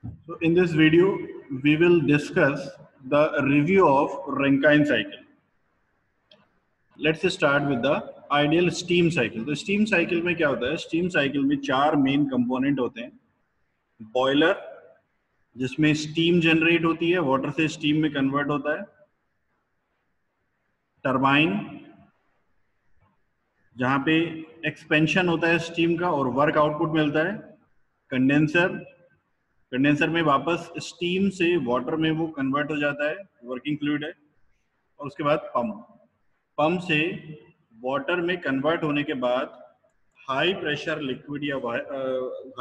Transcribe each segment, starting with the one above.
So in this video, we will discuss the review of Rankine cycle. Let's start with the ideal steam cycle. तो steam cycle में क्या होता है? Steam cycle में चार main component होते हैं. Boiler, जिसमें steam generate होती है, water से steam में convert होता है. Turbine, जहाँ पे expansion होता है steam का और work output मिलता है. Condenser, कंडेंसर में वापस स्टीम से वाटर में वो कन्वर्ट हो जाता है, वर्किंग फ्लूइड है. और उसके बाद पंप से वाटर में कन्वर्ट होने के बाद हाई प्रेशर लिक्विड या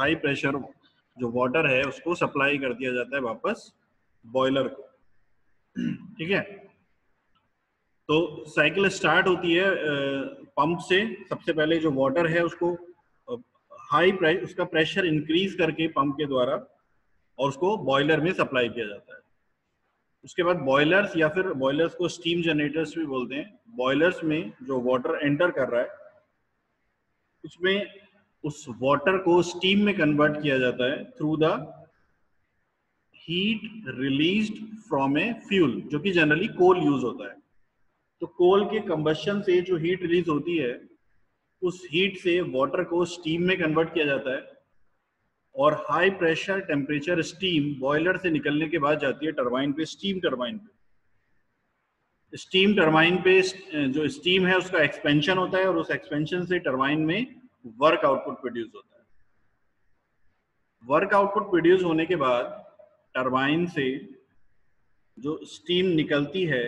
हाई प्रेशर जो वाटर है उसको सप्लाई कर दिया जाता है वापस बॉयलर को. ठीक है. तो साइकिल स्टार्ट होती है पंप से. सबसे पहले जो वाटर है उसको उसका प्रेशर इंक्रीज करके पंप के द्वारा और उसको बॉयलर में सप्लाई किया जाता है. उसके बाद बॉयलर्स या फिर बॉयलर्स को स्टीम जनरेटर्स भी बोलते हैं. बॉयलर्स में जो वाटर एंटर कर रहा है उसमें उस वाटर को स्टीम में कन्वर्ट किया जाता है through the heat released from a fuel, जो कि जनरली कोल यूज होता है. तो कोल के कंबशन से जो हीट रिलीज होती है उस हीट से वाटर को स्टीम में कन्वर्ट किया जाता है और high pressure temperature steam boiler से निकलने के बाद जाती है टरबाइन पे, स्टीम टरबाइन पे. स्टीम टरबाइन पे जो स्टीम है उसका एक्सपेंशन होता है और उस एक्सपेंशन से टरबाइन में वर्क आउटपुट प्रोड्यूस होता है. वर्क आउटपुट प्रोड्यूस होने के बाद टरबाइन से जो स्टीम निकलती है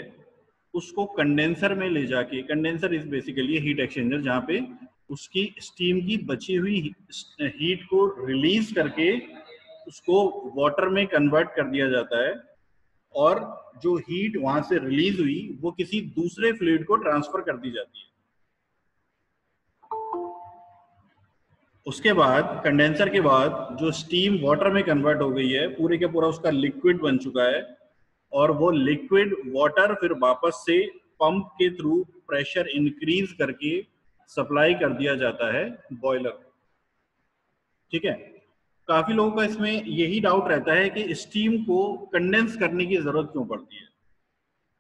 उसको कंडेंसर में ले जाके, condenser is basically heat exchanger, जहाँ पे उसकी स्टीम की बची हुई हीट को रिलीज करके उसको वाटर में कन्वर्ट कर दिया जाता है और जो हीट वहां से रिलीज हुई वो किसी दूसरे फ्लूइड को ट्रांसफर कर दी जाती है. उसके बाद कंडेंसर के बाद जो स्टीम वाटर में कन्वर्ट हो गई है पूरे के पूरा उसका लिक्विड बन चुका है और वो लिक्विड वाटर फिर वापस से पंप के थ्रू प्रेशर इंक्रीज करके सप्लाई कर दिया जाता है बॉयलर. ठीक है. काफी लोगों का इसमें यही डाउट रहता है कि स्टीम को कंडेंस करने की जरूरत क्यों पड़ती है.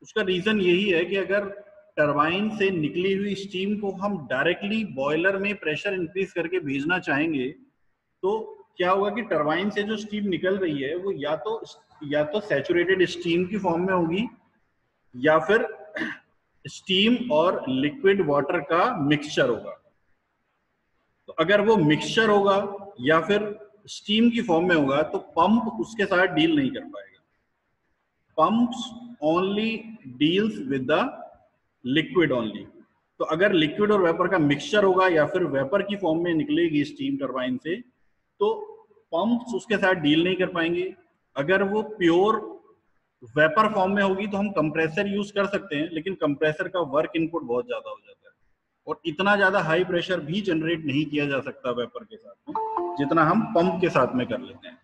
उसका रीजन यही है कि अगर टरबाइन से निकली हुई स्टीम को हम डायरेक्टली बॉयलर में प्रेशर इंक्रीज करके भेजना चाहेंगे तो क्या होगा कि टरबाइन से जो स्टीम निकल रही है वो या तो सैचुरेटेड स्टीम की फॉर्म में होगी या फिर स्टीम और लिक्विड वाटर का मिक्सचर होगा. तो अगर वो मिक्सचर होगा या फिर स्टीम की फॉर्म में होगा तो पंप उसके साथ डील नहीं कर पाएगा. Pumps only deals with the liquid only. तो अगर लिक्विड और वेपर का मिक्सचर होगा या फिर वेपर की फॉर्म में निकलेगी स्टीम टरबाइन से तो पंप्स उसके साथ डील नहीं कर पाएंगे. अगर वो प्योर वेपर फॉर्म में होगी तो हम कंप्रेसर यूज कर सकते हैं, लेकिन कंप्रेसर का वर्क इनपुट बहुत ज्यादा हो जाता है और इतना ज्यादा हाई प्रेशर भी जनरेट नहीं किया जा सकता वेपर के साथ में जितना हम पंप के साथ में कर लेते हैं.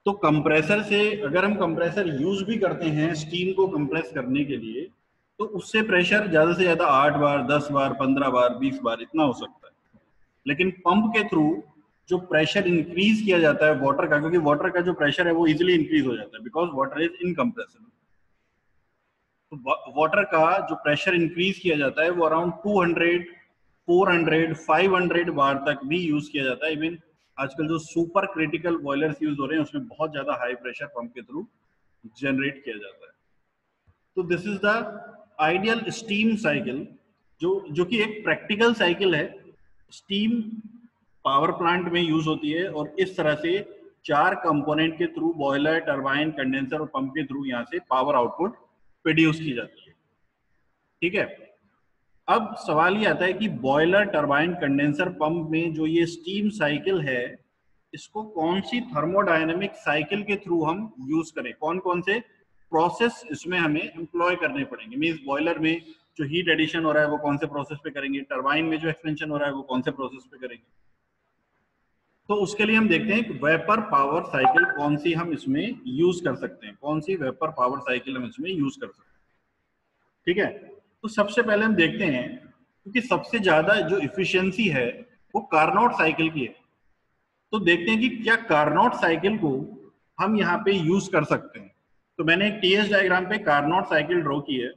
तो कंप्रेसर से अगर हम कंप्रेसर यूज भी करते हैं स्टीम को कंप्रेस करने के लिए तो उससे प्रेशर ज्यादा से ज्यादा 8 बार 10 बार 15 बार 20 बार इतना हो सकता है. लेकिन पंप के थ्रू जो प्रेशर इंक्रीज किया जाता है वाटर का, क्योंकि वाटर का जो प्रेशर है वो इजिली इंक्रीज हो जाता है बिकॉज वाटर इज इनकम्प्रेसिबल. तो वाटर का जो प्रेशर इंक्रीज किया जाता है वो अराउंड 200 400 500 बार तक भी यूज किया जाता है. इवन आजकल जो सुपर क्रिटिकल बॉयलर्स यूज हो रहे हैं उसमें बहुत ज्यादा हाई प्रेशर पंप के थ्रू जनरेट किया जाता है. तो this is the ideal steam cycle जो कि एक प्रैक्टिकल साइकिल है. स्टीम पावर प्लांट में यूज होती है और इस तरह से चार कंपोनेंट के थ्रू बॉयलर, टरबाइन, कंडेंसर और पंप के थ्रू यहाँ से पावर आउटपुट प्रोड्यूस की जाती है. ठीक है. अब सवाल ये आता है कि बॉयलर, टरबाइन, कंडेंसर, पंप में जो ये स्टीम साइकिल है इसको कौन सी थर्मोडायनेमिक साइकिल के थ्रू हम यूज करें, कौन कौन से प्रोसेस इसमें हमें एम्प्लॉय करने पड़ेंगे. मींस बॉयलर में जो हीट एडिशन हो रहा है वो कौन से प्रोसेस पे करेंगे, टरबाइन में जो एक्सपेंशन हो रहा है वो कौन से प्रोसेस पे करेंगे. तो उसके लिए हम देखते हैं कि वेपर पावर साइकिल कौन सी हम इसमें यूज कर सकते हैं, कौन सी वेपर पावर साइकिल हम इसमें यूज कर सकते हैं. ठीक है. तो सबसे पहले हम देखते हैं क्योंकि सबसे ज्यादा जो इफिशियंसी है वो कार्नोट साइकिल की है. तो देखते हैं कि क्या कार्नोट साइकिल को हम यहाँ पे यूज कर सकते हैं। तो मैंने एक टीएस डायग्राम पे कार्नोट साइकिल ड्रॉ की है।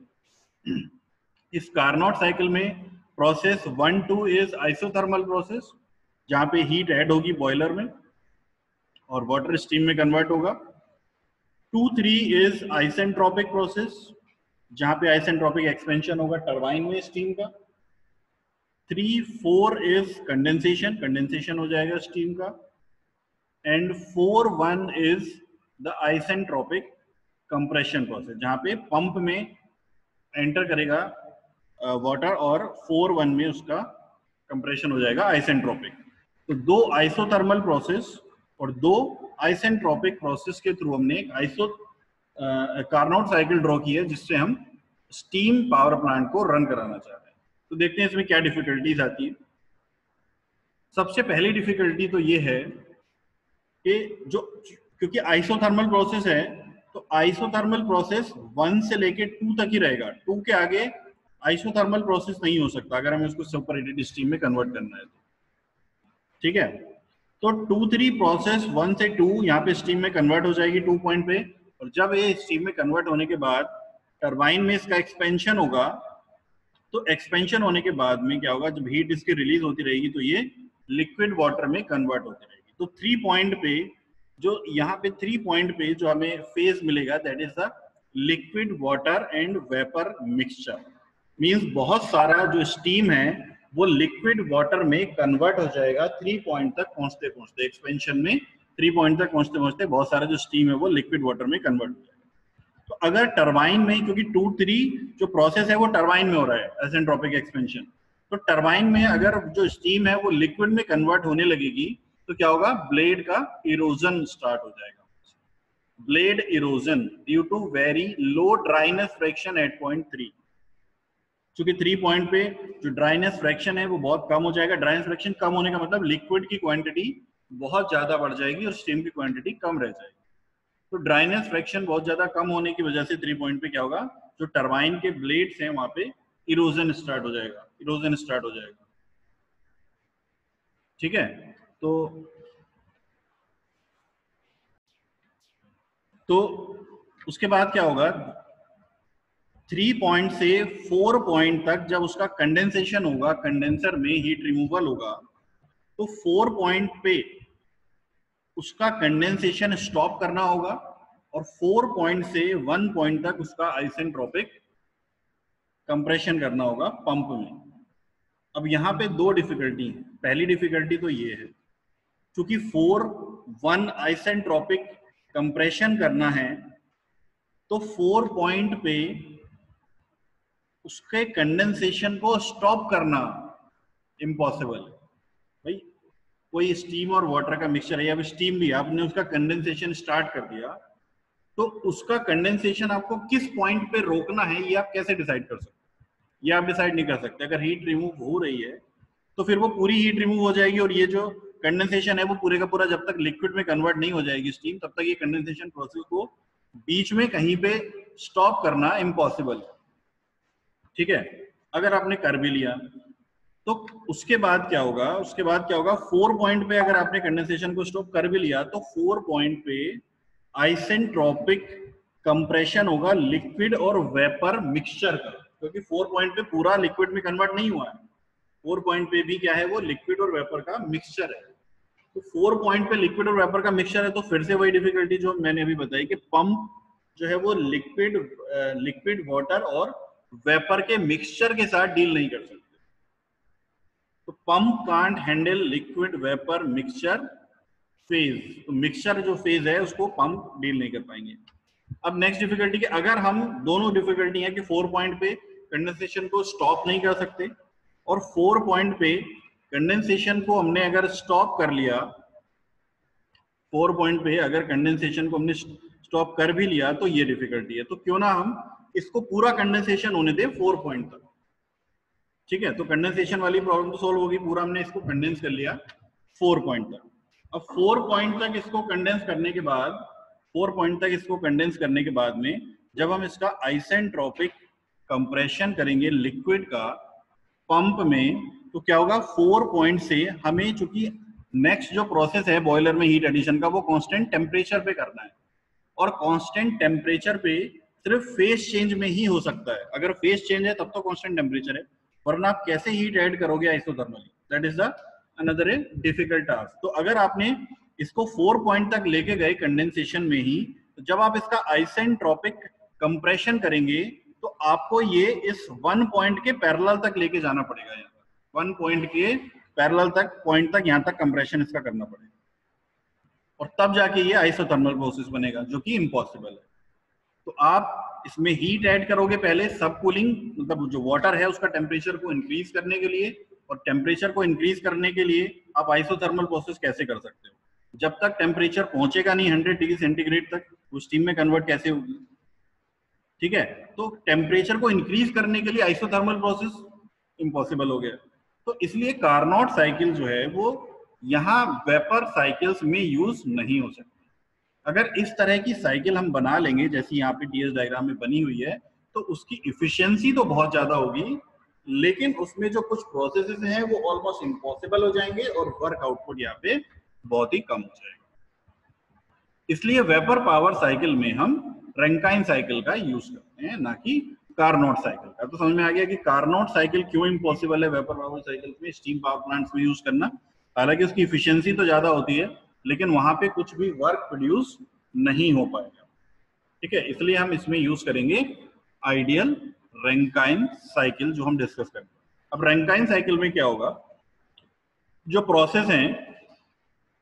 इस कार्नोट साइकिल में प्रोसेस 1-2 इज आइसोथर्मल प्रोसेस, जहां पे हीट ऐड होगी बॉयलर में और वाटर स्टीम में कन्वर्ट होगा। 2-3 इज आइसेंट्रोपिक प्रोसेस, जहां पे आइसेंट्रोपिक एक्सपेंशन होगा टरबाइन में स्टीम का। 3-4 इज कंडेंसेशन, कंडेंसेशन हो जाएगा स्टीम का। And 4-1 is the isentropic compression process, जहां पे पंप में एंटर करेगा वाटर और 4-1 में उसका कंप्रेशन हो जाएगा आइसेंट्रोपिक। तो दो आइसोथर्मल प्रोसेस और दो आइसेंट्रोपिक प्रोसेस के थ्रू हमने एक कार्नोट साइकिल ड्रॉ की है, जिससे हम स्टीम पावर प्लांट को रन कराना चाह रहे हैं। तो देखते हैं इसमें क्या डिफिकल्टीज आती है। सबसे पहली डिफिकल्टी तो ये है कि जो क्योंकि आइसोथर्मल प्रोसेस है, तो आइसोथर्मल प्रोसेस 1 से लेके 2 तक ही रहेगा। 2 के आगे आइसोथर्मल प्रोसेस नहीं हो सकता अगर हमें उसको सुपरहीटेड स्टीम में कन्वर्ट करना है तो। ठीक है, तो 2-3 प्रोसेस 1 से 2 यहाँ पे स्टीम में कन्वर्ट हो जाएगी 2 पॉइंट पे। और जब ये स्टीम में कन्वर्ट होने के बाद टरबाइन में इसका एक्सपेंशन होगा, तो एक्सपेंशन होने के बाद में क्या होगा, जब हीट इसकी रिलीज होती रहेगी तो ये लिक्विड वाटर में कन्वर्ट होती रहेगी। तो 3 पॉइंट पे जो यहाँ पे 3 पॉइंट पे जो हमें फेज मिलेगा, that is the liquid water and vapour mixture. Means बहुत सारा जो स्टीम है वो लिक्विड वाटर में कन्वर्ट हो जाएगा 3 पॉइंट तक पहुंचते पहुंचते। एक्सपेंशन में 3 पॉइंट तक पहुंचते पहुंचते बहुत सारा जो स्टीम है वो लिक्विड वाटर में कन्वर्ट हो जाएगा। तो अगर टरबाइन में, क्योंकि 2-3 जो प्रोसेस है वो टरबाइन में हो रहा है आइसेंट्रोपिक एक्सपेंशन, तो टरबाइन में अगर जो स्टीम है वो लिक्विड में कन्वर्ट होने लगेगी तो क्या होगा, ब्लेड का इरोजन स्टार्ट हो जाएगा। Blade erosion due to very low dryness fraction at point 3। क्योंकि 3 पॉइंट पे जो ड्राइनेस फ्रैक्शन है वो बहुत कम हो जाएगा। ड्राइनेस फ्रैक्शन कम होने का मतलब लिक्विड की क्वांटिटी बहुत ज्यादा बढ़ जाएगी और स्टीम की क्वांटिटी कम रह जाएगी। तो ड्राइनेस फ्रैक्शन बहुत ज्यादा कम होने की वजह से 3 पॉइंट पे क्या होगा, जो टरबाइन के ब्लेड्स हैं वहां पे इरोजन स्टार्ट हो जाएगा, इरोजन स्टार्ट हो जाएगा। ठीक है, तो उसके बाद क्या होगा, 3 पॉइंट से 4 पॉइंट तक जब उसका कंडेंसेशन होगा, कंडेंसर में हीट रिमूवल होगा, तो 4 पॉइंट पे उसका कंडेंसेशन स्टॉप करना होगा और 4 पॉइंट से 1 पॉइंट तक उसका आइसेंट्रोपिक कंप्रेशन करना होगा पंप में। अब यहाँ पे 2 डिफिकल्टी है। पहली डिफिकल्टी तो ये है, क्योंकि 4-1 आइसेंट्रोपिक कंप्रेशन करना है, तो 4 पॉइंट पे उसके कंडेंसेशन को स्टॉप करना इम्पॉसिबल है। भाई कोई स्टीम और वाटर का मिक्सचर है या स्टीम भी, आपने उसका कंडेंसेशन स्टार्ट कर दिया, तो उसका कंडेंसेशन आपको किस पॉइंट पे रोकना है ये आप कैसे डिसाइड कर सकते हैं? ये आप डिसाइड नहीं कर सकते। अगर हीट रिमूव हो रही है तो फिर वो पूरी हीट रिमूव हो जाएगी और ये जो कंडेंसेशन है वो पूरे का पूरा जब तक लिक्विड में कन्वर्ट नहीं हो जाएगी स्टीम, तब तक ये कंडेंसेशन प्रोसेस को बीच में कहीं पे स्टॉप करना इम्पॉसिबल है। ठीक है, अगर आपने कर भी लिया तो उसके बाद क्या होगा, उसके बाद क्या होगा, 4 पॉइंट पे अगर आपने कंडेंसेशन को स्टॉप कर भी लिया तो 4 पॉइंट पे आइसेंट्रोपिक कंप्रेशन होगा लिक्विड और वेपर मिक्सचर का, क्योंकि 4 पॉइंट पे पूरा लिक्विड में कन्वर्ट नहीं हुआ है। 4 पॉइंट पे भी क्या है, वो लिक्विड और वेपर का मिक्सचर है। तो 4 पॉइंट पे लिक्विड और वेपर का मिक्सचर है, तो फिर से वही डिफिकल्टी जो मैंने अभी बताई कि पंप जो है वो लिक्विड वाटर और वेपर के मिक्सचर के साथ डील नहीं कर सकते। तो pump can't handle liquid vapour mixture phase, तो मिक्सचर जो फेज है उसको पंप डील नहीं कर पाएंगे। अब नेक्स्ट डिफिकल्टी कि अगर हम दोनों डिफिकल्टी है कि 4 पॉइंट पे कंडेंसेशन को स्टॉप नहीं कर सकते और 4 पॉइंट पे कंडेंसेशन को हमने अगर स्टॉप कर लिया, 4 पॉइंट पे अगर कंडेंसेशन को हमने स्टॉप कर भी लिया तो ये डिफिकल्टी है। तो क्यों ना हम इसको पूरा कंडेंसेशन होने दें 4 पॉइंट तक। ठीक है, तो कंडेंसेशन वाली प्रॉब्लम तो सोल्व होगी, पूरा हमने इसको कंडेंस कर लिया 4 पॉइंट तक। अब 4 पॉइंट तक इसको कंडेंस करने के बाद, 4 पॉइंट तक इसको कंडेंस करने के बाद में जब हम इसका आइसेंट्रोपिक कंप्रेशन करेंगे लिक्विड का पंप में, तो क्या होगा, 4 पॉइंट से हमें चूंकि नेक्स्ट जो प्रोसेस है बॉयलर में हीट एडिशन का, वो कांस्टेंट टेम्परेचर पे करना है, और कांस्टेंट टेम्परेचर पे सिर्फ फेस चेंज में ही हो सकता है। अगर फेस चेंज है तब तो कांस्टेंट टेम्परेचर है, वरना आप कैसे हीट ऐड करोगे isothermally, that is the another a difficult task. तो अगर आपने इसको 4 पॉइंट तक लेके गए कंडेंसेशन में ही, तो जब आप इसका आइसेंट्रोपिक कंप्रेशन करेंगे तो आपको ये इस 1 पॉइंट के पैरेलल तक लेके जाना पड़ेगा। यहाँ 1 पॉइंट के पैरेलल तक पॉइंट तक यहाँ तक कंप्रेशन इसका करना पड़ेगा, और तब जाके ये आइसोथर्मल प्रोसेस बनेगा, जो कि इम्पॉसिबल है। तो आप इसमें हीट ऐड करोगे पहले, सब कूलिंग मतलब जो वाटर है उसका टेम्परेचर को इंक्रीज करने के लिए, और टेम्परेचर को इंक्रीज करने के लिए आप आइसोथर्मल प्रोसेस कैसे कर सकते हो? जब तक टेम्परेचर पहुंचेगा नहीं 100 डिग्री सेंटीग्रेड तक, वो स्टीम में कन्वर्ट कैसे होगी? ठीक है, तो टेम्परेचर को इंक्रीज करने के लिए आइसोथर्मल प्रोसेस इम्पॉसिबल हो गया। तो इसलिए कार्नोट साइकिल जो है वो यहाँ वेपर साइकिल्स में यूज नहीं हो सकती। अगर इस तरह की साइकिल हम बना लेंगे जैसी यहाँ पे टीएस डायग्राम में बनी हुई है, तो उसकी इफिशियंसी तो बहुत ज्यादा होगी, लेकिन उसमें जो कुछ प्रोसेसेस हैं वो ऑलमोस्ट इम्पॉसिबल हो जाएंगे, और वर्क आउटपुट यहाँ पे बहुत ही कम हो जाएगा। इसलिए वेपर पावर साइकिल में हम रैंकाइन साइकिल का यूज करते हैं, ना कि कार्नोट साइकिल का। तो समझ में आ गया कि कार्नोट साइकिल क्यों इम्पॉसिबल है वेपर पावर साइकिल में स्टीम पावर प्लांट्स में यूज करना। हालांकि उसकी इफिशियंसी तो ज्यादा होती है, लेकिन वहां पे कुछ भी वर्क प्रोड्यूस नहीं हो पाएगा। ठीक है, इसलिए हम इसमें यूज करेंगे आइडियल रैंकाइन साइकिल, जो हम डिस्कस करेंगे। अब रैंकाइन साइकिल में क्या होगा, जो प्रोसेस है,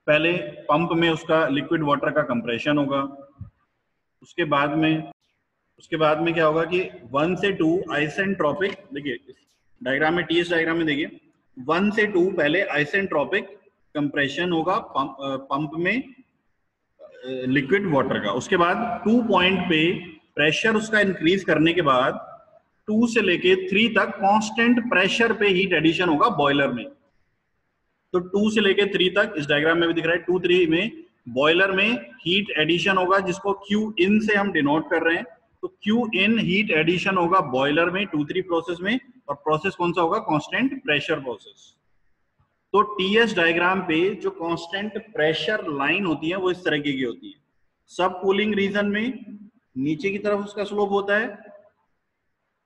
पहले पंप में उसका लिक्विड वाटर का कंप्रेशन होगा, उसके बाद में क्या होगा कि 1 से 2 आइसेंट्रोपिक, देखिए डायग्राम में, टीएस डायग्राम में देखिए 1 से 2 पहले आइसेंट्रोपिक कंप्रेशन होगा पंप में लिक्विड वाटर का। उसके बाद 2 पॉइंट पे प्रेशर उसका इंक्रीज करने के बाद 2 से लेके 3 तक कांस्टेंट प्रेशर पे हीट एडिशन होगा बॉयलर में। तो 2 से लेके 3 तक इस डायग्राम में भी दिख रहा है, 2 3 में बॉयलर में हीट एडिशन होगा, जिसको Q in से हम डिनोट कर रहे हैं। तो Q in हीट एडिशन होगा बॉयलर में 2-3 प्रोसेस में, और प्रोसेस कौन सा होगा? Constant pressure process. तो टीएस डायग्राम पे जो कांस्टेंट प्रेशर लाइन होती है वो इस तरह की होती है। सब कूलिंग रीजन में नीचे की तरफ उसका स्लोप होता है,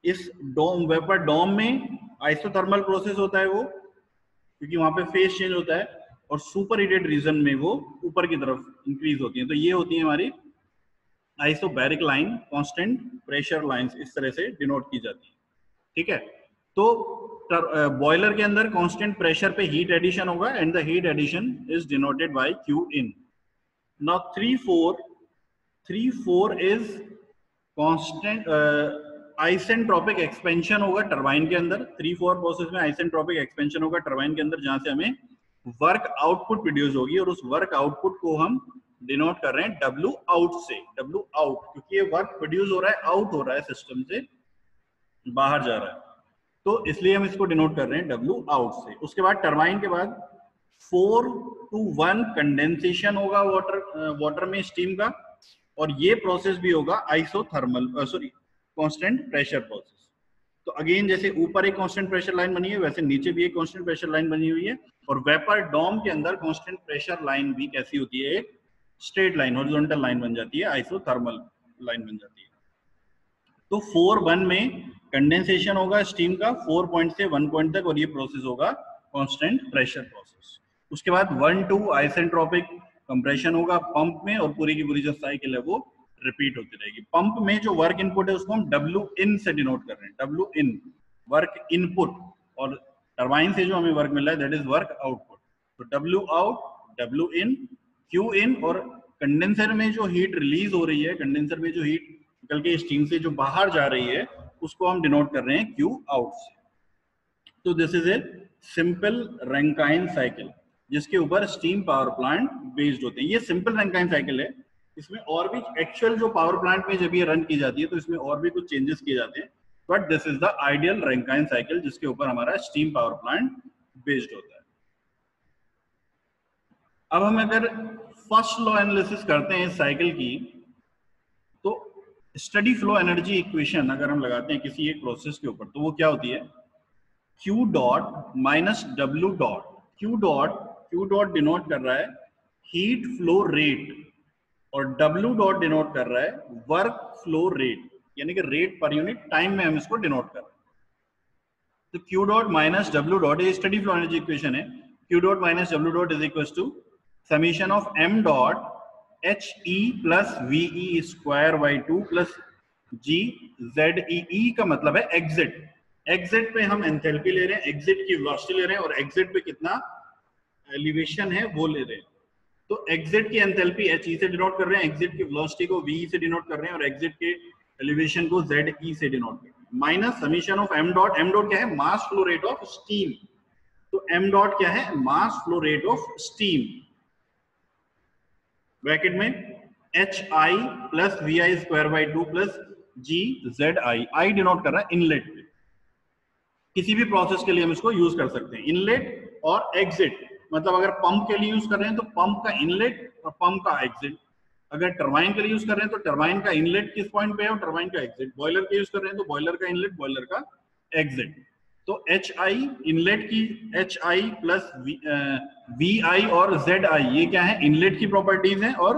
इस डोम वेपर डोम में आइसोथर्मल प्रोसेस होता है वो, क्योंकि वहां पे फेस चेंज होता है, और सुपर हीटेड रीजन में वो ऊपर की तरफ इंक्रीज होती है। तो ये होती है हमारी isobaric line, constant pressure lines इस तरह से डिनोट की जाती है। ठीक है, तो बॉयलर के अंदर कांस्टेंट प्रेशर पे हीट एडिशन होगा, and the heat addition is denoted by Q in। Now 3-4 is constant isentropic expansion होगा टरबाइन के अंदर। 3-4 प्रोसेस में आइसेंट्रोपिक एक्सपेंशन होगा टरबाइन के अंदर, जहां से हमें वर्क आउटपुट प्रोड्यूस होगी, और उस वर्क आउटपुट को हम डिनोट कर रहे हैं W out से। W out क्योंकि ये वर्क प्रोड्यूस हो रहा है, आउट हो रहा है, सिस्टम से बाहर जा रहा है, तो इसलिए हम इसको डिनोट कर रहे हैं W out से। उसके बाद टरबाइन के बाद 4-1 कंडेंसेशन होगा वाटर में स्टीम का, और ये प्रोसेस भी होगा आइसोथर्मल कांस्टेंट प्रेशर प्रोसेस। तो अगेन जैसे ऊपर एक कांस्टेंट प्रेशर लाइन बनी है, वैसे नीचे भी एक कांस्टेंट प्रेशर लाइन बनी हुई है, और वेपर डोम के अंदर कांस्टेंट प्रेशर लाइन भी कैसी होती है? एक स्ट्रेट लाइन, हॉरिजॉन्टल लाइन बन जाती है, आइसोथर्मल लाइन बन जाती है। तो 4-1 में कंडेंसेशन होगा स्टीम का 4 पॉइंट से 1 पॉइंट तक, और ये प्रोसेस होगा कांस्टेंट प्रेशर प्रोसेस। उसके बाद 1-2 आइसेंट्रोपिक कंप्रेशन होगा पंप में, और पूरी की पूरी जो साइकिल है वो रिपीट होती रहेगी। पंप में जो वर्क इनपुट है उसको हम W in से डिनोट कर रहे हैं, W in वर्क इनपुट, और टरबाइन से जो हमें वर्क मिल रहा है दैट इज वर्क आउटपुट। तो W out, W in, Q in, और कंडेंसर में जो हीट रिलीज हो रही है, कंडेंसर में जो हीट निकल के स्टीम से जो बाहर जा रही है, उसको हम डिनोट कर रहे हैं Q out से। तो this is a simple Rankine cycle जिसके ऊपर स्टीम पावर प्लांट बेस्ड होते हैं। ये सिंपल रैंकाइन साइकिल है, इसमें और भी एक्चुअल जो पावर प्लांट में जब ये रन की जाती है तो इसमें और भी कुछ चेंजेस किए जाते हैं, but this is the ideal Rankine cycle जिसके ऊपर हमारा स्टीम पावर प्लांट बेस्ड होता है। अब हम अगर फर्स्ट लॉ एनालिसिस करते हैं इस साइकिल की, तो स्टडी फ्लो एनर्जी इक्वेशन अगर हम लगाते हैं किसी एक प्रोसेस के ऊपर, तो वो क्या होती है? Q dot minus W dot. Q dot Q dot denote कर रहा है हीट फ्लो रेट और डब्ल्यू डॉट डिनोट कर रहा है वर्क फ्लो रेट, यानी कि रेट पर यूनिट टाइम में हम इसको डिनोट कर रहे हैं। तो क्यू डॉट माइनस डब्ल्यू डॉट, ये स्टडी फ्लो एनर्जी इक्वेशन है, क्यू डॉट माइनस डब्ल्यू dot is equal to summation of m dot h e plus v e square by 2 plus g z e का मतलब है एग्जिट। एग्जिट पे हम enthalpy ले रहे हैं, एग्जिट की वेलोसिटी ले रहे हैं और एग्जिट पे कितना एलिवेशन है वो ले रहे हैं। तो एग्जिट की एंथैल्पी एच ई से डिनोट कर रहे हैं, एग्जिट की वेलोसिटी को वी से डिनोट कर रहे हैं और एग्जिट के एलिवेशन को जेड ई से डिनोट कर रहे हैं। Minus summation of m dot, m dot क्या है, mass flow rate of steam. तो एम डॉट क्या है, mass flow rate of steam, bracket में h i plus v i square by 2 plus g z i. I denote कर रहा है inlet, किसी भी प्रोसेस के लिए हम इसको यूज कर सकते हैं। इनलेट और एग्जिट, मतलब अगर पंप के लिए यूज कर रहे हैं तो पंप का इनलेट और पंप का एग्जिट। अगर टरबाइन के लिए यूज कर रहे हैं तो टरबाइन का इनलेट किस पॉइंट पे है और टरबाइन का एग्जिट। बॉयलर के यूज कर रहे हैं तो बॉयलर का इनलेट, बॉयलर का एग्जिट। तो एच आई इनलेट की, एच आई प्लस वी आई और जेड आई, ये क्या है, इनलेट की प्रॉपर्टीज हैं और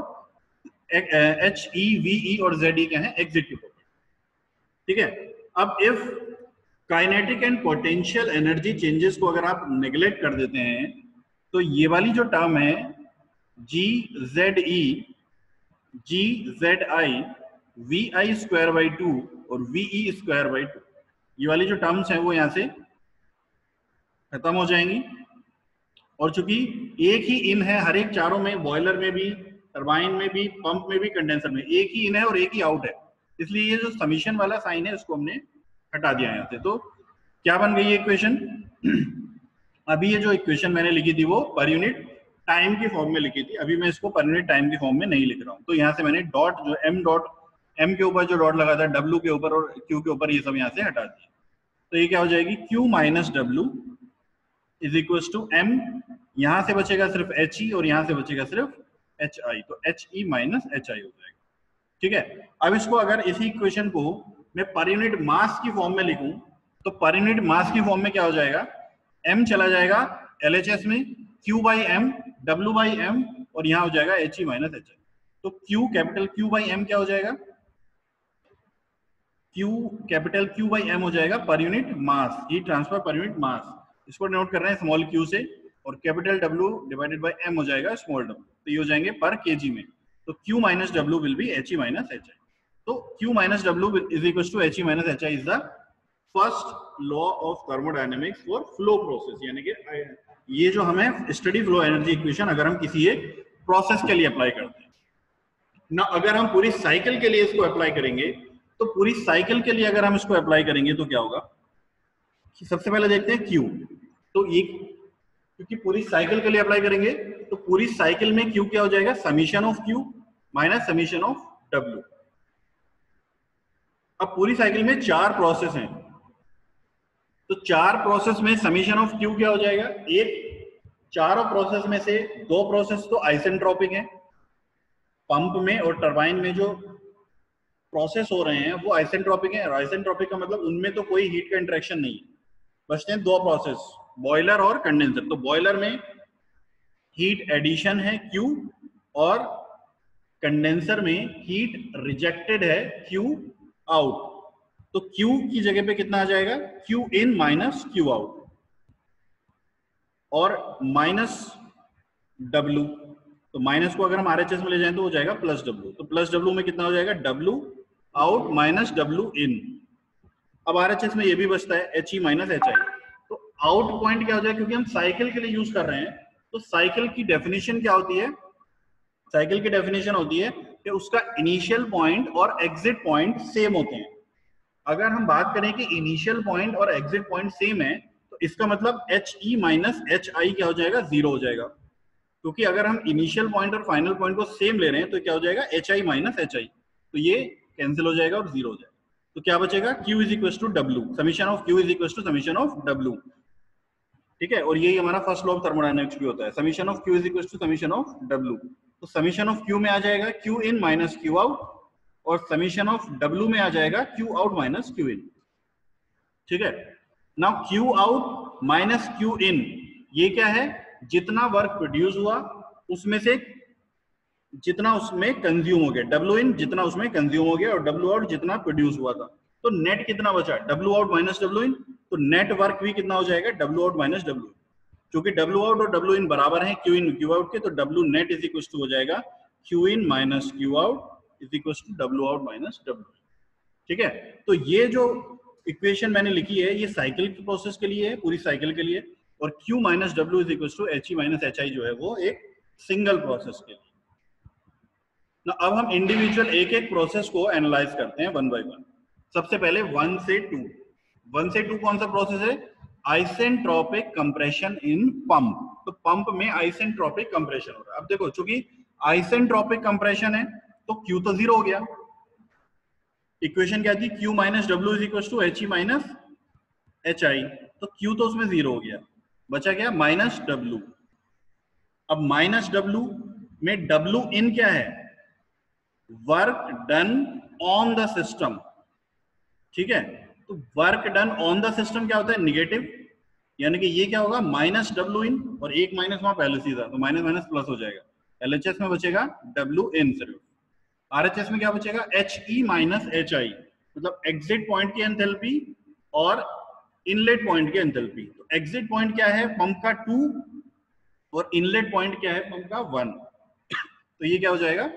एच ई वी ई और जेड ई क्या है, एग्जिट की प्रॉपर्टी। ठीक है, अब if kinetic and potential energy changes को अगर आप नेग्लेक्ट कर देते हैं तो ये वाली जो टर्म है g z e, g z i, v i square by 2 और वी ई स्क्वायर बाई 2, ये वाली जो टर्म्स हैं वो यहां से खत्म हो जाएंगी। और चूंकि एक ही इन है हर एक चारों में, बॉयलर में भी, टरबाइन में भी, पंप में भी, कंडेंसर में, एक ही इन है और एक ही आउट है, इसलिए ये जो समीशन वाला साइन है उसको हमने हटा दिया यहाँ से। तो क्या बन गई इक्वेशन अभी ये जो इक्वेशन मैंने लिखी थी वो पर यूनिट टाइम की फॉर्म में लिखी थी, अभी मैं इसको पर यूनिट टाइम की फॉर्म में नहीं लिख रहा हूँ। तो यहाँ से मैंने डॉट जो एम डॉट, एम के ऊपर जो डॉट लगा था डब्ल्यू के ऊपर और क्यू के ऊपर, ये सब यहाँ से हटा दिया। तो ये क्या हो जाएगी, Q minus W is equal to M, यहां से बचेगा सिर्फ एच ई और यहां से बचेगा सिर्फ एच आई, तो एच ई माइनस एच आई हो जाएगा। ठीक है, अब इसको अगर इसी इक्वेशन को मैं पर यूनिट मास की फॉर्म में लिखूं तो पर यूनिट मास की फॉर्म में क्या हो जाएगा, m चला जाएगा LHS में, q by M, w by M और यहां हो जाएगा h e minus H I. तो q capital q by M क्या हो जाएगा, q capital q by M हो जाएगा per unit mass, heat transfer per unit mass, इसको नोट कर रहे हैं स्मॉल q से, और capital W divided by m हो जाएगा स्मॉल w, तो ये हो जाएंगे पर kg में। तो q minus w will be h e minus H I. तो q minus w is equal to h e minus H I is the first law of thermodynamics for flow process, यानी कि ये जो हमें study flow energy equation अगर हम किसी एक प्रोसेस के लिए अप्लाई करते हैं ना, अगर हम पूरी साइकिल के लिए इसको अप्लाई करेंगे तो पूरी साइकिल के लिए अगर हम इसको अप्लाई करेंगे तो क्या होगा, सबसे पहले देखते हैं Q। तो ये क्योंकि पूरी साइकिल के लिए अप्लाई करेंगे तो पूरी साइकिल में Q क्या हो जाएगा, summation of Q minus summation of W। अब पूरी साइकिल में 4 प्रोसेस हैं, तो 4 प्रोसेस में समीशन ऑफ Q क्या हो जाएगा, एक, चारों प्रोसेस में से 2 प्रोसेस तो आइसेंट्रोपिक हैं, पंप में और टरबाइन में जो प्रोसेस हो रहे हैं वो आइसेंट्रोपिक हैं, और आइसेंट्रोपिक का मतलब उनमें तो कोई हीट का इंटरेक्शन नहीं है, बचते हैं 2 प्रोसेस, बॉयलर और कंडेंसर। तो बॉयलर में हीट एडिशन है Q और कंडेंसर में हीट रिजेक्टेड है Q आउट। तो Q की जगह पे कितना आ जाएगा, Q in minus Q out और माइनस W, तो माइनस को अगर हम RHS में ले जाएं तो हो जाएगा प्लस W, तो प्लस W में कितना हो जाएगा, W आउट माइनस W इन। अब RHS में ये भी बचता है HE माइनस HI। तो आउट पॉइंट क्या हो जाएगा, क्योंकि हम साइकिल के लिए यूज कर रहे हैं तो साइकिल की डेफिनेशन क्या होती है, साइकिल की डेफिनेशन होती है कि उसका इनिशियल पॉइंट और एग्जिट पॉइंट सेम होते हैं। अगर हम बात करें कि इनिशियल पॉइंट और एग्जिट पॉइंट सेम है तो इसका मतलब HE माइनस HI क्या हो जाएगा, 0 हो जाएगा, क्योंकि अगर हम इनिशियल पॉइंट और फाइनल पॉइंट को सेम ले रहे हैं तो क्या हो जाएगा, HI माइनस HI, तो ये कैंसिल हो जाएगा और 0 हो जाएगा। तो क्या बचेगा, Q is equal to W, summation of Q is equal to summation of W। ठीक है, और यही हमारा फर्स्ट लॉ ऑफ थर्मोडायनेमिक्स भी होता है, summation of Q is equal to summation of W। तो समीशन ऑफ Q में आ जाएगा Q in minus Q out और समीशन ऑफ W में आ जाएगा Q out minus Q in. ठीक है, now Q out minus Q in ये क्या है, जितना वर्क प्रोड्यूस हुआ उसमें से जितना उसमें कंज्यूम हो गया, डब्ल्यू इन जितना उसमें कंज्यूम हो गया और डब्ल्यू आउट जितना प्रोड्यूस हुआ था। तो नेट कितना बचा, W out minus W in. तो नेट वर्क भी कितना हो जाएगा, W out minus W in. क्योंकि डब्ल्यू आउट और डब्ल्यू इन बराबर है क्यू इन क्यू आउट के, तो W net is equal to हो जाएगा Q in minus Q out is equal to W out minus W in. ठीक है, तो ये जो इक्वेशन मैंने लिखी है ये साइकिल की प्रोसेस के लिए है, पूरी साइकिल के लिए। और Q minus W is equal to H E minus H I जो है वो एक सिंगल प्रोसेस के लिए। ना अब हम इंडिविजुअल एक एक प्रोसेस को एनालाइज करते हैं वन बाय वन। सबसे पहले 1 से 2। 1 से 2 कौन सा प्रोसेस है, आइसेंट्रोपिक कंप्रेशन इन पंप। तो पंप में आइसेंट्रोपिक कंप्रेशन हो रहा है। अब देखो चूंकि आइसेंट्रोपिक कंप्रेशन है तो Q तो 0 हो गया। इक्वेशन क्या थी, Q minus W is equal to H E minus H I. तो Q तो उसमें 0 हो गया, बचा क्या माइनस डब्ल्यू। अब माइनस डब्ल्यू में डब्ल्यू इन क्या है, work done on the system. ठीक है, तो work done on the system क्या होता है, निगेटिव, यानी कि ये क्या होगा माइनस डब्ल्यू इन, और एक माइनस वहां पहले से था तो माइनस माइनस प्लस हो जाएगा। एलएचएस में बचेगा डब्ल्यू इन सिर्फ। आरएचएस में क्या बचेगा, एच ई माइनस एच आई, मतलब एग्जिट पॉइंट की एंथैल्पी और इनलेट पॉइंट की एंथैल्पी। तो एग्जिट पॉइंट क्या है पंप का 2 और इनलेट पॉइंट क्या है पंप का 1। तो ये क्या हो जाएगा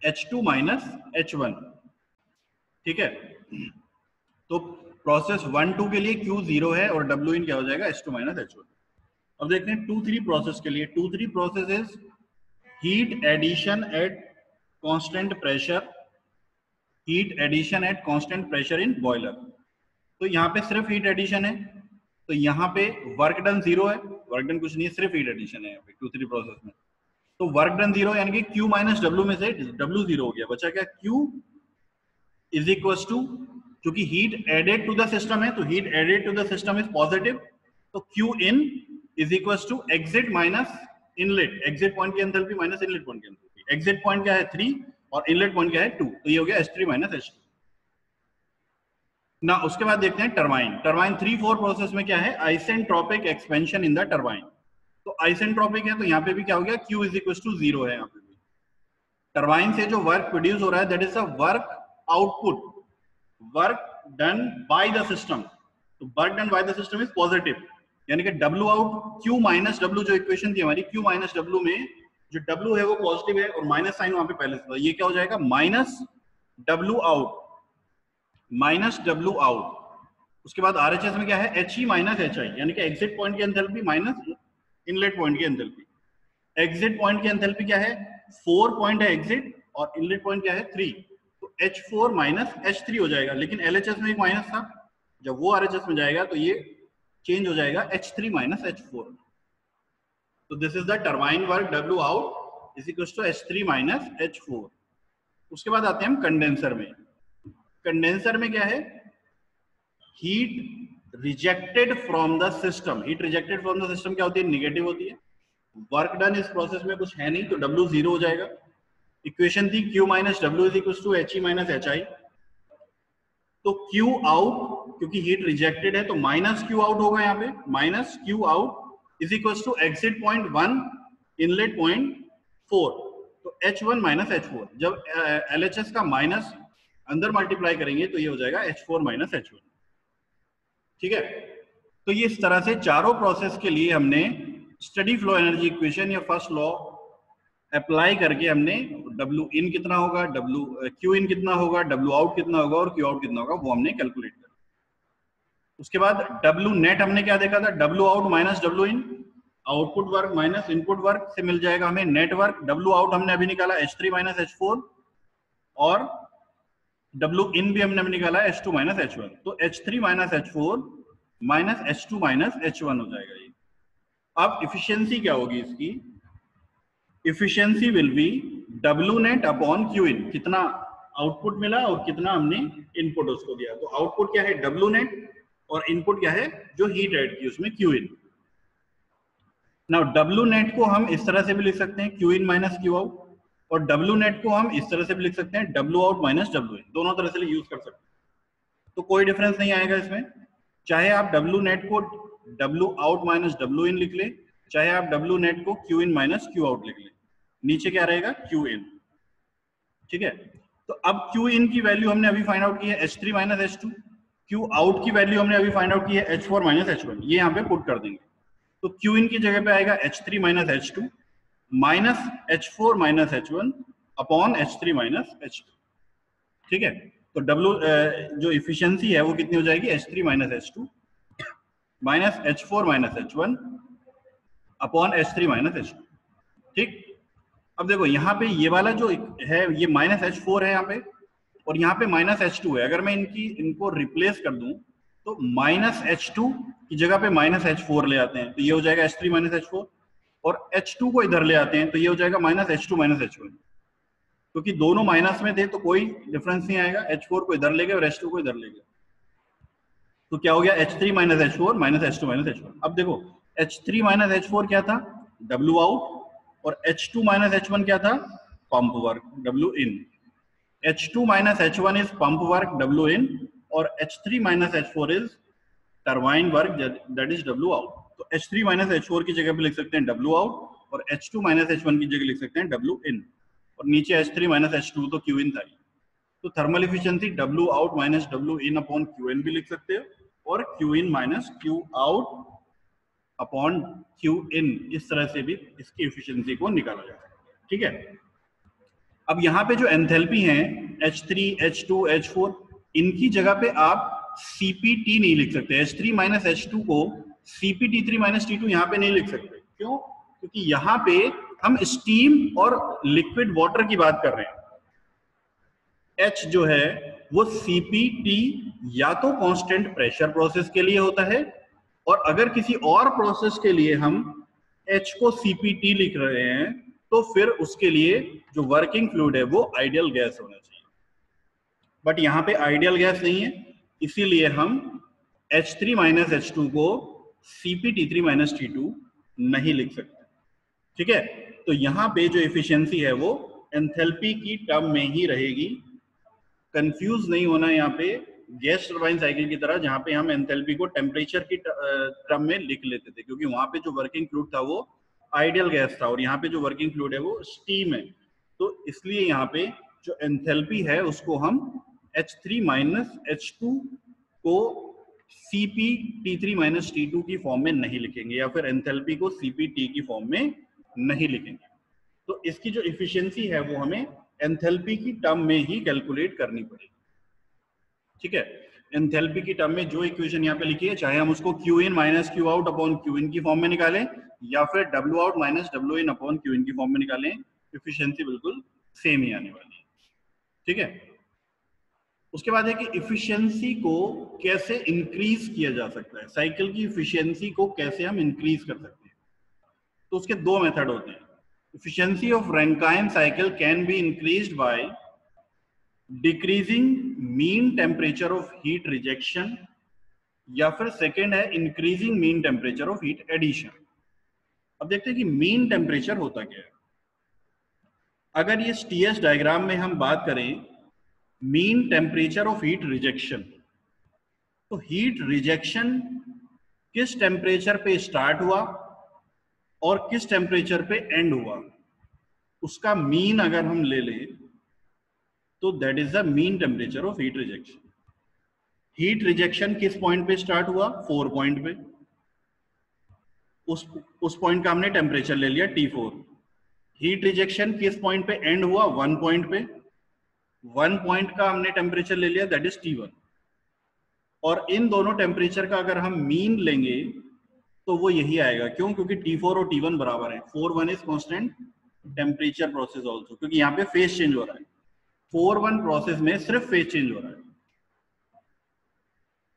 H2 माइनस H1। ठीक है, तो प्रोसेस 1 2 के लिए Q 0 है और W इन क्या हो जाएगा H2 माइनस H1। अब देखते हैं 2 3 प्रोसेस के लिए। 2 3 process is heat addition at constant pressure, heat addition at constant pressure in boiler. तो यहाँ पे सिर्फ हीट एडिशन है, तो यहाँ पे वर्क डन 0 है, वर्क डन कुछ नहीं है, सिर्फ हीट एडिशन है यहाँ पे 2 3 प्रोसेस में। तो वर्क डन 0 यानी कि Q माइनस डब्ल्यू में से W 0 हो गया, बचा क्या Q इज इक्वल टू, क्योंकि heat added to the system है तो heat added to the system is positive, तो Q in is equal to exit minus inlet, exit point की एंथैल्पी माइनस इनलेट पॉइंट की एंथैल्पी। एग्जिट पॉइंट क्या है 3 और inlet point क्या है 2, तो ये हो गया H3 माइनस H2 ना। उसके बाद देखते हैं टरबाइन। टरबाइन 3 4 प्रोसेस में क्या है, isentropic expansion in the turbine. तो आइसेंट्रोपिक है तो यहाँ पे भी क्या हो गया Q इज इक्वल टू 0 है यहाँ पे भी। टरबाइन से जो वर्क प्रोड्यूस हो रहा है that is the work output, work done by the system. तो work done by the system is positive, यानी कि W आउट Q माइनस डब्ल्यू जो इक्वेशन थी हमारी, Q माइनस डब्ल्यू में जो W है वो पॉजिटिव है और माइनस साइन वहां पे पहले से था, ये क्या हो जाएगा minus W out, minus W out. उसके बाद आरएचएस में क्या है एच ई माइनस एच आई, यानी कि एग्जिट पॉइंट की एंथैल्पी माइनस इनलेट पॉइंट की एंथैल्पी। एग्जिट पॉइंट की एंथैल्पी क्या है 4 पॉइंट है एग्जिट और इनलेट पॉइंट क्या है 3, तो H4 माइनस H3 हो जाएगा। लेकिन एलएचएस में एक माइनस था, जब वो आरएचएस में जाएगा तो ये चेंज हो जाएगा H3 माइनस H4। तो this is the turbine work W out is equal to H3 minus H4। उसके बाद आते हैं हम कंडेंसर में। कंडेंसर में क्या है, heat rejected from the system. Heat rejected from the system क्या होती है, निगेटिव होती है। वर्क डन इस प्रोसेस में कुछ है नहीं तो W 0 हो जाएगा। इक्वेशन थी Q minus W is equal to H E minus H I. तो Q आउट क्योंकि हीट रिजेक्टेड है तो माइनस Q आउट होगा यहाँ पे, minus Q out is equal to exit point 1 inlet point 4, तो H1 माइनस H4। जब LHS का माइनस अंदर मल्टीप्लाई करेंगे तो ये हो जाएगा H4 माइनस H1। ठीक है, तो ये इस तरह से चारों प्रोसेस के लिए हमने स्टडी फ्लो एनर्जी इक्वेशन या फर्स्ट लॉ अप्लाई करके हमने W इन कितना होगा, Q इन कितना होगा, W आउट कितना होगा और Q आउट कितना होगा वो हमने कैलकुलेट किया। उसके बाद W नेट हमने क्या देखा था, W out minus W in, output work minus input work से मिल जाएगा हमें नेट वर्क। W आउट हमने अभी निकाला H3 माइनस H4 और W इन भी हमने निकाला H2 माइनस H1, तो H3 minus H4 minus H2 minus H1 हो जाएगा ये। अब इफिशियंसी क्या होगी इसकी, efficiency will be W net upon Q इन, कितना आउटपुट मिला और कितना हमने इनपुट उसको दिया। तो आउटपुट क्या है W नेट और इनपुट क्या है जो हीट ऐड की उसमें Q इन। नाउ W नेट को हम इस तरह से भी लिख सकते हैं Q in minus Q out, और W नेट को हम इस तरह से भी लिख सकते हैं W आउट माइनस W इन, दोनों तरह से यूज कर सकते हैं। तो कोई डिफरेंस नहीं आएगा इसमें, चाहे आप W नेट को W आउट माइनस W इन लिख ले चाहे आप डब्ल्यू नेट को Q in minus Q out लिख लें, नीचे क्या रहेगा क्यू इन। ठीक है, तो अब क्यू इन की वैल्यू हमने अभी फाइंड आउट की है H3 minus H2, Q out की वैल्यू हमने अभी फाइंड आउट की है H4 माइनस H1, ये यहाँ पे पुट कर देंगे। तो क्यू इन की जगह पे आएगा H3 minus H2 minus H4 minus H1 upon H3 minus H2। ठीक है, तो डब्ल्यू जो इफिशियंसी है वो कितनी हो जाएगी H3 minus H2 minus H4 minus H1 upon H3 minus H2। ठीक, अब देखो यहाँ पे ये वाला जो है ये माइनस H4 है यहाँ पे, और यहाँ पे माइनस H2 है। अगर मैं इनको रिप्लेस कर दूं तो माइनस H2 की जगह पे माइनस H4 ले आते हैं तो ये हो जाएगा H3 माइनस H4, और H2 को इधर ले आते हैं तो ये हो जाएगा माइनस H2 माइनस H1। क्योंकि दोनों माइनस में थे तो कोई डिफरेंस नहीं आएगा, H4 को इधर ले गए और H2 को इधर ले गए, तो क्या हो गया H3 minus H4 minus H2 minus H1। अब देखो H3 माइनस H4 क्या था, W आउट, और H2 माइनस H1 क्या था, pump work, W in. H2 minus H1 is pump work, W इन, और H3 minus H4 is turbine work, that is W out. तो H3 minus H4 की जगह पे लिख सकते हैं W आउट, और H2 माइनस H1 की जगह लिख सकते हैं W इन, और नीचे H3 माइनस H2 तो Q इन था। तो thermal efficiency W out minus W in upon Q in भी लिख सकते हो, और Q in minus Q out upon Q in, इस तरह से भी इसकी इफिशिएंसी को निकाला जा सकता है। ठीक है, अब यहाँ पे जो एंथैल्पी है H3, H2, H4, इनकी जगह पे आप CP_T नहीं लिख सकते। H3 माइनस H2 को CP_T3 माइनस T2 यहाँ पे नहीं लिख सकते। क्यों? क्योंकि यहाँ पे हम स्टीम और लिक्विड वाटर की बात कर रहे हैं। H जो है वो CP_T या तो कांस्टेंट प्रेशर प्रोसेस के लिए होता है, और अगर किसी और प्रोसेस के लिए हम H को CP_T लिख रहे हैं तो फिर उसके लिए जो वर्किंग फ्लूइड है वो आइडियल गैस होना चाहिए। बट यहाँ पे आइडियल गैस नहीं है, इसीलिए हम H3 माइनस H2 को CP_T3 माइनस T2 नहीं लिख सकते। ठीक है, तो यहाँ पे जो एफिशिएंसी है वो एंथैल्पी की टर्म में ही रहेगी। कंफ्यूज नहीं होना यहाँ पे गैस टरबाइन साइकिल की तरह, जहाँ पे हम एंथैल्पी को टेम्परेचर की टर्म में लिख लेते थे, क्योंकि वहां पे जो वर्किंग फ्लूइड था वो आइडियल गैस था, और यहाँ पे जो वर्किंग फ्लूइड है वो स्टीम है। तो इसलिए यहाँ पे जो एंथैल्पी है उसको हम H3 माइनस H2 को CP_T3 माइनस T2 की फॉर्म में नहीं लिखेंगे, या फिर एंथैल्पी को CP_T की फॉर्म में नहीं लिखेंगे। तो इसकी जो इफिशियंसी है वो हमें एंथैल्पी की टर्म में ही कैलकुलेट करनी पड़ेगी। ठीक है, एंथैल्पी की टर्म में जो इक्वेशन यहाँ पे लिखी है, चाहे हम उसको Q in minus Q out upon Q in की फॉर्म में निकालें, या फिर W out minus W in upon Q in की फॉर्म में निकालें, इफिशियंसी बिल्कुल सेम ही आने वाली है। ठीक है, उसके बाद है कि इफिशियंसी को कैसे इंक्रीज किया जा सकता है, साइकिल की इफिशियंसी को कैसे हम इंक्रीज कर सकते हैं। तो उसके दो मेथड होते हैं। Efficiency of Rankine cycle can be increased by decreasing mean temperature of heat rejection, या फिर सेकेंड है increasing mean temperature of heat addition. अब देखते हैं कि मीन टेम्परेचर होता क्या है। अगर ये TS डायग्राम में हम बात करें mean temperature of heat rejection, तो हीट रिजेक्शन किस टेम्परेचर पे स्टार्ट हुआ और किस टेम्परेचर पे एंड हुआ, उसका मीन अगर हम ले लें तो that is the mean temperature of heat rejection. Heat rejection किस पॉइंट पे स्टार्ट हुआ, 4 पॉइंट पे, उस पॉइंट का हमने टेम्परेचर ले लिया T4। हीट रिजेक्शन किस पॉइंट पे एंड हुआ, 1 पॉइंट पे, 1 पॉइंट का हमने टेम्परेचर ले लिया, दैट इज T1। और इन दोनों टेम्परेचर का अगर हम मीन लेंगे तो वो यही आएगा। क्यों? क्योंकि T4 और T1 बराबर है। 4 1 is constant temperature process also, क्योंकि यहाँ पे फेज चेंज हो रहा है। 4-1 प्रोसेस में सिर्फ फेज चेंज हो रहा है,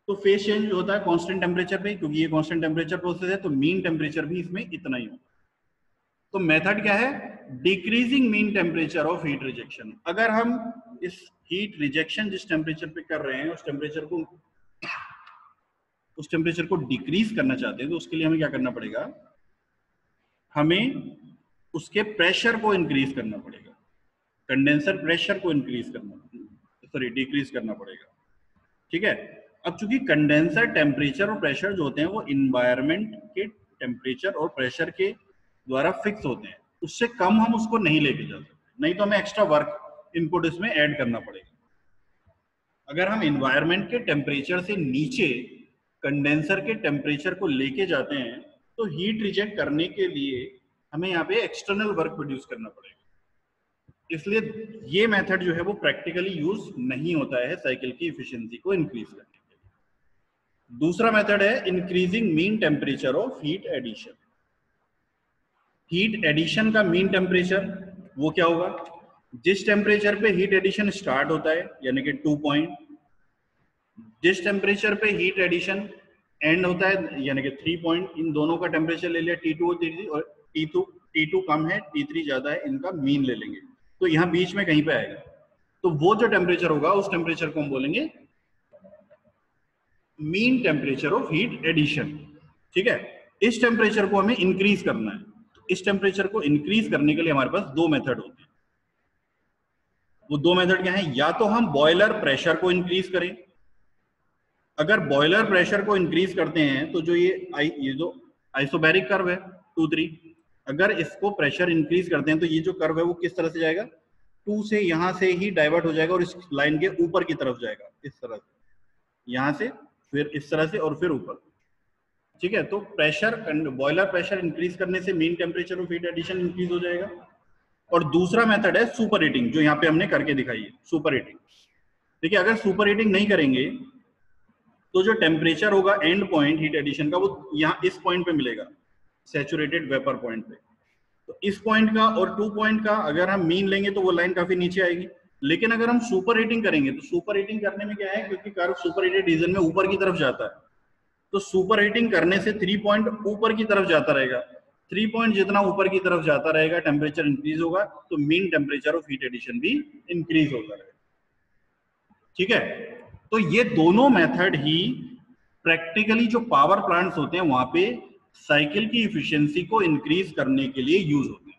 तो फेज चेंज होता है कांस्टेंट टेम्परेचर पे, क्योंकि ये कांस्टेंट टेम्परेचर प्रोसेस है, तो मीन टेम्परेचर भी इसमें इतना ही होगा। तो मेथड क्या है, decreasing mean temperature of heat rejection. अगर हम इस हीट रिजेक्शन जिस टेम्परेचर पे कर रहे हैं उस टेम्परेचर को डिक्रीज करना चाहते हैं, तो उसके लिए हमें क्या करना पड़ेगा, हमें उसके प्रेशर को इंक्रीज करना पड़ेगा, कंडेंसर प्रेशर को डिक्रीज करना पड़ेगा। ठीक है, अब चूंकि कंडेंसर टेम्परेचर और प्रेशर जो होते हैं वो इन्वायरमेंट के टेम्परेचर और प्रेशर के द्वारा फिक्स होते हैं, उससे कम हम उसको नहीं लेके जा सकते, नहीं तो हमें एक्स्ट्रा वर्क इनपुट इसमें ऐड करना पड़ेगा। अगर हम एनवायरनमेंट के टेम्परेचर से नीचे कंडेंसर के टेम्परेचर को लेके जाते हैं तो हीट रिजेक्ट करने के लिए हमें यहाँ पे एक्सटर्नल वर्क प्रोड्यूस करना पड़ेगा। इसलिए ये मेथड जो है वो प्रैक्टिकली यूज नहीं होता है साइकिल की इफिशिएंसी को इंक्रीज करने के लिए। दूसरा मेथड है increasing mean temperature of heat addition. Heat addition का मीन टेम्परेचर वो क्या होगा, जिस टेम्परेचर पे हीट एडिशन स्टार्ट होता है यानी कि 2 पॉइंट, जिस टेम्परेचर पे हीट एडिशन एंड होता है यानी कि 3 पॉइंट, इन दोनों का टेम्परेचर ले लिया T2 और T3, और T2 कम है T3 ज्यादा है, इनका मीन ले लेंगे तो यहाँ बीच में कहीं पे आएगा, तो वो जो टेम्परेचर होगा उस टेम्परेचर को हम बोलेंगे mean temperature of heat addition. ठीक है, इस टेम्परेचर को हमें इंक्रीज करना है, तो इस टेम्परेचर को इंक्रीज करने के लिए हमारे पास दो मेथड होते हैं। वो दो मेथड क्या है, या तो हम बॉयलर प्रेशर को इंक्रीज करें। अगर बॉयलर प्रेशर को इंक्रीज करते हैं तो जो ये जो आइसोबैरिक कर्व है 2-3, अगर इसको प्रेशर इंक्रीज करते हैं तो ये जो कर्व है वो किस तरह से जाएगा, 2 से यहां से ही डाइवर्ट हो जाएगा और इस लाइन के ऊपर की तरफ जाएगा, इस तरह से, यहां से फिर इस तरह से और फिर ऊपर। ठीक है, तो प्रेशर, बॉयलर प्रेशर इंक्रीज करने से mean temperature of heat addition increase हो जाएगा। और दूसरा मेथड है सुपर हीटिंग, जो यहाँ पे हमने करके दिखाई है, सुपर हीटिंग। ठीक है, अगर सुपर हीटिंग नहीं करेंगे तो जो टेम्परेचर होगा एंड पॉइंट हीट एडिशन का वो यहाँ इस पॉइंट पे मिलेगा, सैचुरेटेड वेपर पॉइंट पे। तो इस पॉइंट का और 2 पॉइंट का अगर हम मीन लेंगे तो वो लाइन काफी नीचे आएगी। लेकिन अगर हम सुपर हीटिंग करेंगे तो सुपर हीटिंग करने में क्या है, क्योंकि कर्व सुपर हीटेड रीजन में ऊपर की तरफ जाता है, तो सुपर हीटिंग करने से 3 पॉइंट ऊपर की तरफ जाता रहेगा। 3 पॉइंट जितना ऊपर की तरफ जाता रहेगा टेम्परेचर इंक्रीज होगा, तो mean temperature of heat addition भी इंक्रीज होता रहेगा। ठीक है, तो ये दोनों मेथड ही प्रैक्टिकली जो पावर प्लांट्स होते हैं वहां पे साइकिल की इफिशियंसी को इंक्रीज करने के लिए यूज होते हैं।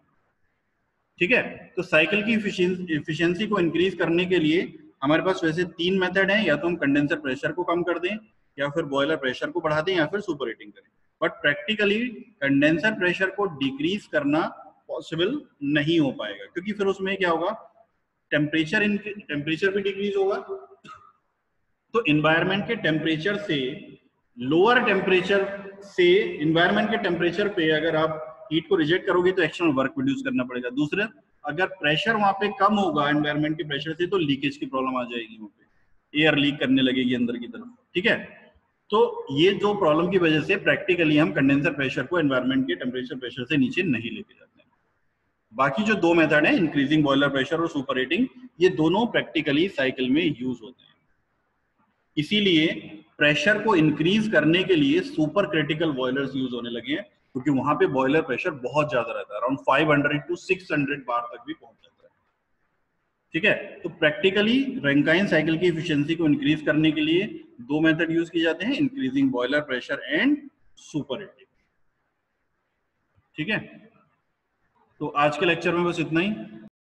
ठीक है, तो साइकिल की इफिशियंसी को इंक्रीज करने के लिए हमारे पास वैसे 3 मेथड हैं, या तो हम कंडेंसर प्रेशर को कम कर दें, या फिर बॉयलर प्रेशर को बढ़ा दें, या फिर सुपर हीटिंग करें। बट प्रैक्टिकली कंडेंसर प्रेशर को डिक्रीज करना पॉसिबल नहीं हो पाएगा, क्योंकि फिर उसमें क्या होगा, टेम्परेचर भी डिक्रीज होगा, तो इन्वायरमेंट के टेम्परेचर से लोअर टेम्परेचर से इन्वायरमेंट के टेम्परेचर पे अगर आप हीट को रिजेक्ट करोगे तो एक्सटर्नल वर्क प्रोड्यूस करना पड़ेगा। दूसरा, अगर प्रेशर वहां पे कम होगा एनवायरनमेंट के प्रेशर से तो लीकेज की प्रॉब्लम आ जाएगी, वहां पे एयर लीक करने लगेगी अंदर की तरफ। ठीक है, तो ये जो प्रॉब्लम की वजह से प्रैक्टिकली हम कंडेंसर प्रेशर को एनवायरनमेंट के टेम्परेचर प्रेशर से नीचे नहीं लेके जाते हैं। बाकी जो दो मेथड है, इंक्रीजिंग बॉयलर प्रेशर और सुपर हीटिंग, ये दोनों प्रैक्टिकली साइकिल में यूज होते हैं। इसीलिए प्रेशर को इंक्रीज करने के लिए सुपर क्रिटिकल बॉयलर्स यूज होने लगे हैं, क्योंकि वहां पे बॉयलर प्रेशर बहुत ज्यादा रहता है, अराउंड 500 to 600 बार तक भी पहुंच जाता है। ठीक है, तो प्रैक्टिकली रैंकाइन साइकिल की एफिशिएंसी को इंक्रीज करने के लिए दो मेथड यूज किए जाते हैं, increasing boiler pressure and super heating. ठीक है, तो आज के लेक्चर में बस इतना ही।